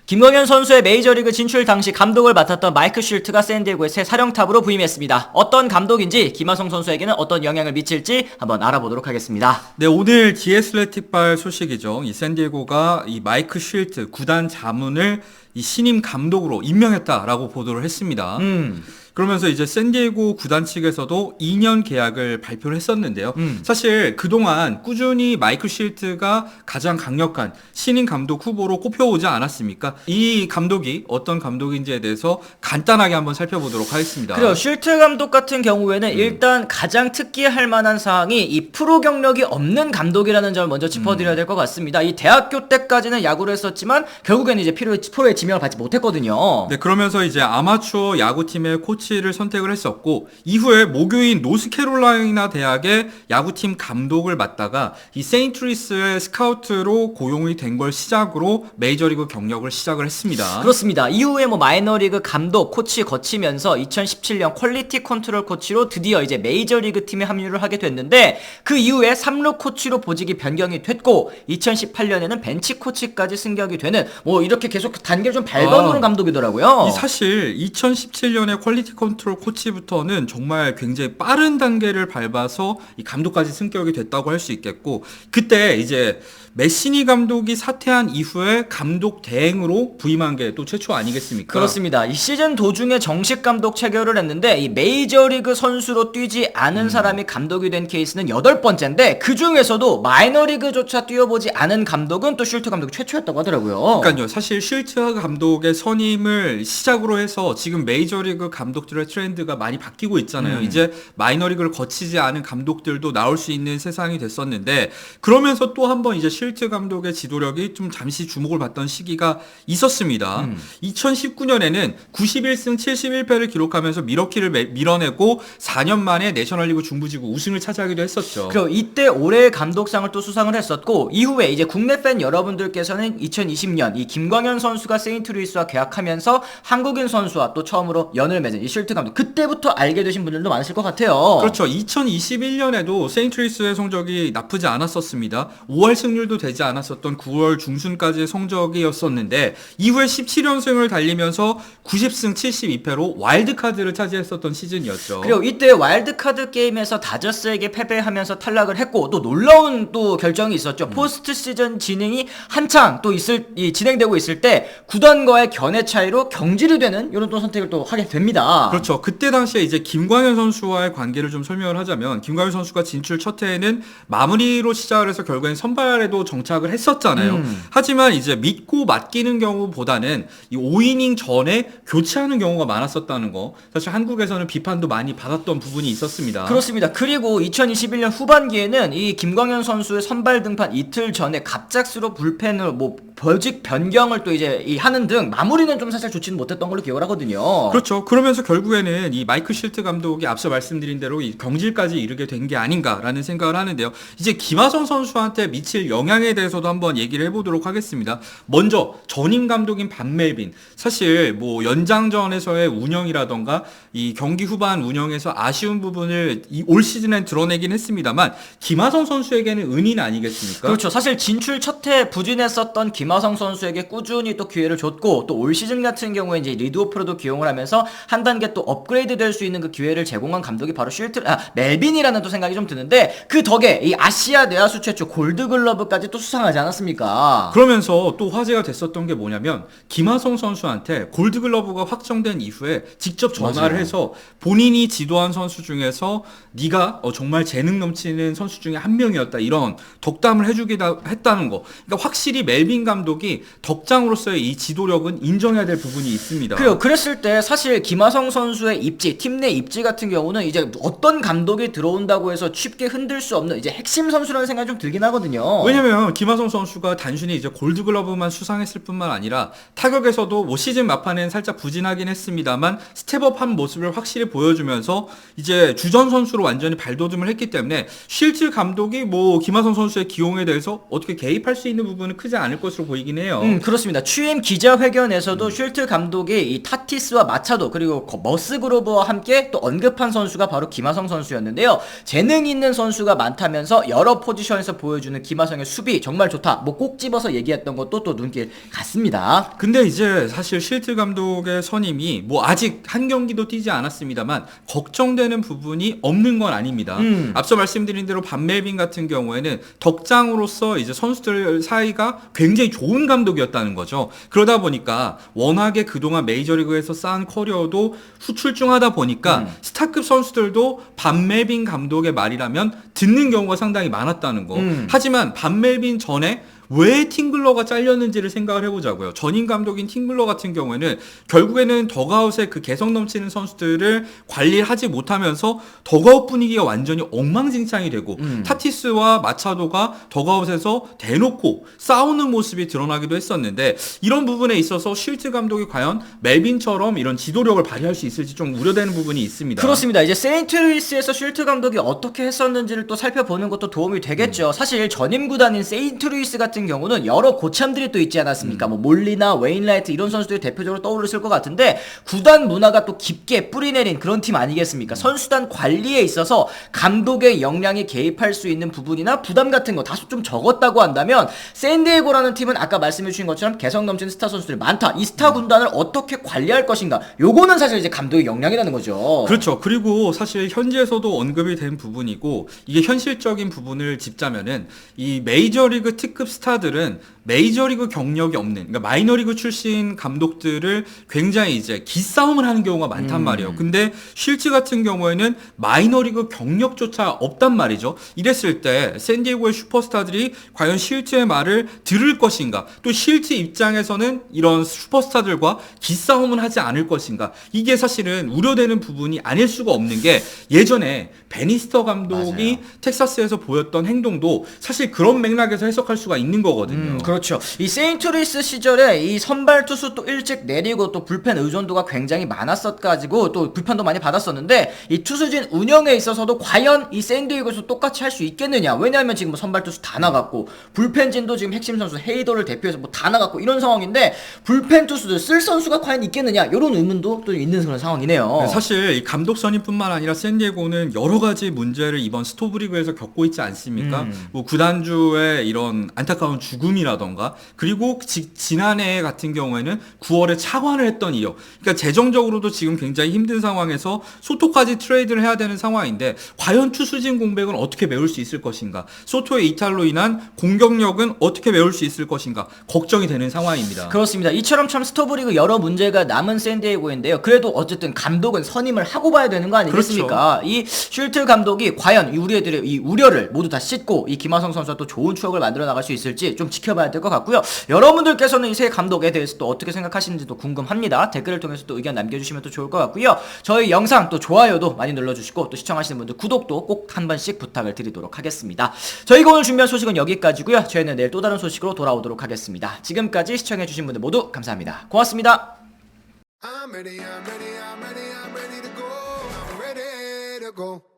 김광현 선수의 메이저리그 진출 당시 감독을 맡았던 마이크 쉴트가 샌디에고의 새 사령탑으로 부임했습니다. 어떤 감독인지 김하성 선수에게는 어떤 영향을 미칠지 한번 알아보도록 하겠습니다. 네, 오늘 디애슬레틱발 소식이죠. 이 샌디에고가 이 마이크 쉴트 구단 자문을 이 신임 감독으로 임명했다라고 보도를 했습니다. 그러면서 이제 샌디에고 구단 측에서도 2년 계약을 발표를 했었는데요. 사실 그동안 꾸준히 마이크 쉴트가 가장 강력한 신인 감독 후보로 꼽혀오지 않았습니까? 이 감독이 어떤 감독인지에 대해서 간단하게 한번 살펴보도록 하겠습니다. 그래요. 쉴트 감독 같은 경우에는 일단 가장 특기할 만한 사항이 이 프로 경력이 없는 감독이라는 점을 먼저 짚어드려야 될 것 같습니다. 이 대학교 때까지는 야구를 했었지만 결국에는 이제 프로의 지명을 받지 못했거든요. 네, 그러면서 이제 아마추어 야구팀의 코치를 선택을 했었고, 이후에 모교인 노스캐롤라이나 대학의 야구팀 감독을 맡다가 이 세인트루이스의 스카우트로 고용이 된 걸 시작으로 메이저리그 경력을 시작을 했습니다. 그렇습니다. 이후에 뭐 마이너리그 감독, 코치 거치면서 2017년 퀄리티 컨트롤 코치로 드디어 이제 메이저리그 팀에 합류를 하게 됐는데, 그 이후에 3루 코치로 보직이 변경이 됐고 2018년에는 벤치 코치까지 승격이 되는 뭐 이렇게 계속 단계를 좀 밟아오는 감독이더라고요. 이 사실 2017년에 퀄리티 컨트롤 코치부터는 정말 굉장히 빠른 단계를 밟아서 이 감독까지 승격이 됐다고 할 수 있겠고, 그때 이제 메시니 감독이 사퇴한 이후에 감독 대행으로 부임한 게 또 최초 아니겠습니까? 그렇습니다. 이 시즌 도중에 정식 감독 체결을 했는데 이 메이저리그 선수로 뛰지 않은 사람이 감독이 된 케이스는 8번째인데 그 중에서도 마이너리그조차 뛰어보지 않은 감독은 또 쉴트 감독이 최초였다고 하더라고요. 그러니까요. 사실 쉴트 감독의 선임을 시작으로 해서 지금 메이저리그 감독들의 트렌드가 많이 바뀌고 있잖아요. 이제 마이너리그를 거치지 않은 감독들도 나올 수 있는 세상이 됐었는데, 그러면서 또 한 번 이제 쉴트 감독의 지도력이 좀 잠시 주목을 받던 시기가 있었습니다. 2019년에는 91승 71패를 기록하면서 미러키를 밀어내고 4년 만에 내셔널리그 중부지구 우승을 차지하기도 했었죠. 그리고 이때 올해의 감독상을 또 수상을 했었고, 이후에 이제 국내 팬 여러분들께서는 2020년 이 김광현 선수가 세인트루이스와 계약하면서 한국인 선수와 또 처음으로 연을 맺은 이 쉴트 감독, 그때부터 알게 되신 분들도 많으실 것 같아요. 그렇죠. 2021년에도 세인트루이스의 성적이 나쁘지 않았었습니다. 5할 승률도 되지 않았었던 9월 중순까지의 성적이었었는데, 이후에 17연승을 달리면서 90승 72패로 와일드카드를 차지했었던 시즌이었죠. 그리고 이때 와일드카드 게임에서 다저스에게 패배하면서 탈락을 했고, 또 놀라운 또 결정이 있었죠. 포스트 시즌 진행이 한창 또 진행되고 있을 때 구단과의 견해 차이로 경질이 되는 이런 또 선택을 또 하게 됩니다. 그렇죠. 그때 당시에 이제 김광현 선수와의 관계를 좀 설명을 하자면, 김광현 선수가 진출 첫 해에는 마무리로 시작을 해서 결국엔 선발에도 정착을 했었잖아요. 하지만 이제 믿고 맡기는 경우보다는 이 5이닝 전에 교체하는 경우가 많았었다는 거, 사실 한국에서는 비판도 많이 받았던 부분이 있었습니다. 그렇습니다. 그리고 2021년 후반기에는 이 김광현 선수의 선발 등판 이틀 전에 갑작스러워 불펜을 보직 변경을 또 이제 하는 등 마무리는 좀 사실 좋지는 못했던 걸로 기억을 하거든요. 그렇죠. 그러면서 결국에는 이 마이크 쉴트 감독이 앞서 말씀드린 대로 이 경질까지 이르게 된 게 아닌가라는 생각을 하는데요. 이제 김하성 선수한테 미칠 영향에 대해서도 한번 얘기를 해보도록 하겠습니다. 먼저 전임 감독인 반멜빈, 사실 뭐 연장전에서의 운영이라던가 이 경기 후반 운영에서 아쉬운 부분을 이 올 시즌엔 드러내긴 했습니다만, 김하성 선수에게는 은인 아니겠습니까? 그렇죠. 사실 진출 첫 해 부진했었던 김하성 선수에게 꾸준히 또 기회를 줬고, 또 올 시즌 같은 경우에 이제 리드오프로도 기용을 하면서 한 단계 또 업그레이드 될 수 있는 그 기회를 제공한 감독이 바로 멜빈이라는 또 생각이 좀 드는데, 그 덕에 이 아시아 내야수 최초 골드글러브까지 또 수상하지 않았습니까? 그러면서 또 화제가 됐었던 게 뭐냐면, 김하성 선수한테 골드글러브가 확정된 이후에 직접 전화를 맞아요. 해서 본인이 지도한 선수 중에서 네가 정말 재능 넘치는 선수 중에 한 명이었다, 이런 덕담을 해주기도 했다는 거. 그러니까 확실히 멜빈 감독이 덕장으로서의 이 지도력은 인정해야 될 부분이 있습니다. 그래요. 그랬을 때 사실 김하성 선수의 입지, 팀 내 입지 같은 경우는 이제 어떤 감독이 들어온다고 해서 쉽게 흔들 수 없는 이제 핵심 선수라는 생각이 좀 들긴 하거든요. 왜냐면 김하성 선수가 단순히 이제 골드글러브만 수상했을 뿐만 아니라 타격에서도 뭐 시즌 막판엔 살짝 부진하긴 했습니다만 스텝업한 모습을 확실히 보여주면서 이제 주전 선수로 완전히 발돋움을 했기 때문에, 쉴트 감독이 뭐 김하성 선수의 기용에 대해서 어떻게 개입할 수 있는 부분은 크지 않을 것으로 보이긴 해요. 그렇습니다. 취임 기자회견에서도 쉴트 감독이 이 타티스와 마차도, 그리고 머스 그로버와 함께 또 언급한 선수가 바로 김하성 선수였는데요. 재능 있는 선수가 많다면서 여러 포지션에서 보여주는 김하성의 수비 정말 좋다. 뭐 꼭 집어서 얘기했던 것도 또 눈길 같습니다. 근데 이제 사실 쉴트 감독의 선임이 뭐 아직 한 경기도 뛰지 않았습니다만 걱정되는 부분이 없는 건 아닙니다. 앞서 말씀드린 대로 반멜빈 같은 경우에는 덕장으로서 이제 선수들 사이가 굉장히 좋은 감독이었다는 거죠. 그러다 보니까 워낙에 그동안 메이저리그에서 쌓은 커리어도 후출중하다 보니까 스타급 선수들도 반멜빈 감독의 말이라면 듣는 경우가 상당히 많았다는 거. 하지만 반멜빈 전에 왜 팅글러가 잘렸는지를 생각을 해보자고요. 전임 감독인 팅글러 같은 경우에는 결국에는 덕아웃의 그 개성 넘치는 선수들을 관리하지 못하면서 덕아웃 분위기가 완전히 엉망진창이 되고 타티스와 마차도가 덕아웃에서 대놓고 싸우는 모습이 드러나기도 했었는데 이런 부분에 있어서 쉴트 감독이 과연 멜빈처럼 이런 지도력을 발휘할 수 있을지 좀 우려되는 부분이 있습니다. 그렇습니다. 이제 세인트루이스에서 쉴트 감독이 어떻게 했었는지를 또 살펴보는 것도 도움이 되겠죠. 사실 전임 구단인 세인트루이스 같은 경우는 여러 고참들이 또 있지 않았습니까? 뭐 몰리나 웨인라이트 이런 선수들이 대표적으로 떠오르실 것 같은데 구단 문화가 또 깊게 뿌리내린 그런 팀 아니겠습니까? 선수단 관리에 있어서 감독의 역량이 개입할 수 있는 부분이나 부담 같은 거 다소 좀 적었다고 한다면 샌디에고라는 팀은 아까 말씀해 주신 것처럼 개성 넘치는 스타 선수들이 많다. 이 스타 군단을 어떻게 관리할 것인가? 요거는 사실 이제 감독의 역량이라는 거죠. 그렇죠. 그리고 사실 현지에서도 언급이 된 부분이고 이게 현실적인 부분을 짚자면은 이 메이저리그 특급 스타들은 메이저리그 경력이 없는 그러니까 마이너리그 출신 감독들을 굉장히 이제 기싸움을 하는 경우가 많단 말이에요. 근데 쉴츠 같은 경우에는 마이너리그 경력조차 없단 말이죠. 이랬을 때 샌디에고의 슈퍼스타들이 과연 쉴츠의 말을 들을 것인가? 또 쉴츠 입장에서는 이런 슈퍼스타들과 기싸움을 하지 않을 것인가? 이게 사실은 우려되는 부분이 아닐 수가 없는 게 예전에 베니스터 감독이 맞아요. 텍사스에서 보였던 행동도 사실 그런 맥락에서 해석할 수가 있는 거거든요. 그렇죠. 이 세인트루이스 시절에 이 선발 투수 또 일찍 내리고 또 불펜 의존도가 굉장히 많았었가지고 또 불펜도 많이 받았었는데 이 투수진 운영에 있어서도 과연 이 샌디에고에서 똑같이 할 수 있겠느냐? 왜냐하면 지금 뭐 선발 투수 다 나갔고 불펜진도 지금 핵심 선수 헤이더를 대표해서 뭐 다 나갔고 이런 상황인데 불펜 투수들 쓸 선수가 과연 있겠느냐? 이런 의문도 또 있는 그런 상황이네요. 사실 이 감독 선임뿐만 아니라 샌디에고는 여러 가지 문제를 이번 스토브리그에서 겪고 있지 않습니까? 뭐 구단주의 이런 안타까운 죽음이라던가 그리고 지난해 같은 경우에는 9월에 차관을 했던 이력. 그러니까 재정적으로도 지금 굉장히 힘든 상황에서 소토까지 트레이드를 해야 되는 상황인데 과연 투수진 공백은 어떻게 메울 수 있을 것인가? 소토의 이탈로 인한 공격력은 어떻게 메울 수 있을 것인가? 걱정이 되는 상황입니다. 그렇습니다. 이처럼 참 스토브리그 여러 문제가 남은 샌디에고인데요. 그래도 어쨌든 감독은 선임을 하고 봐야 되는 거 아니겠습니까? 그렇죠. 이 쉴트 감독이 과연 우리 애들의 이 우려를 모두 다 씻고 이 김하성 선수와 또 좋은 추억을 만들어 나갈 수 있을지 좀 지켜봐야 될 것 같고요. 여러분들께서는 이 새 감독에 대해서 또 어떻게 생각하시는지도 궁금합니다. 댓글을 통해서 또 의견 남겨주시면 또 좋을 것 같고요. 저희 영상 또 좋아요도 많이 눌러주시고 또 시청하시는 분들 구독도 꼭 한 번씩 부탁을 드리도록 하겠습니다. 저희가 오늘 준비한 소식은 여기까지고요. 저희는 내일 또 다른 소식으로 돌아오도록 하겠습니다. 지금까지 시청해주신 분들 모두 감사합니다. 고맙습니다. I'm ready to go. I'm ready to go.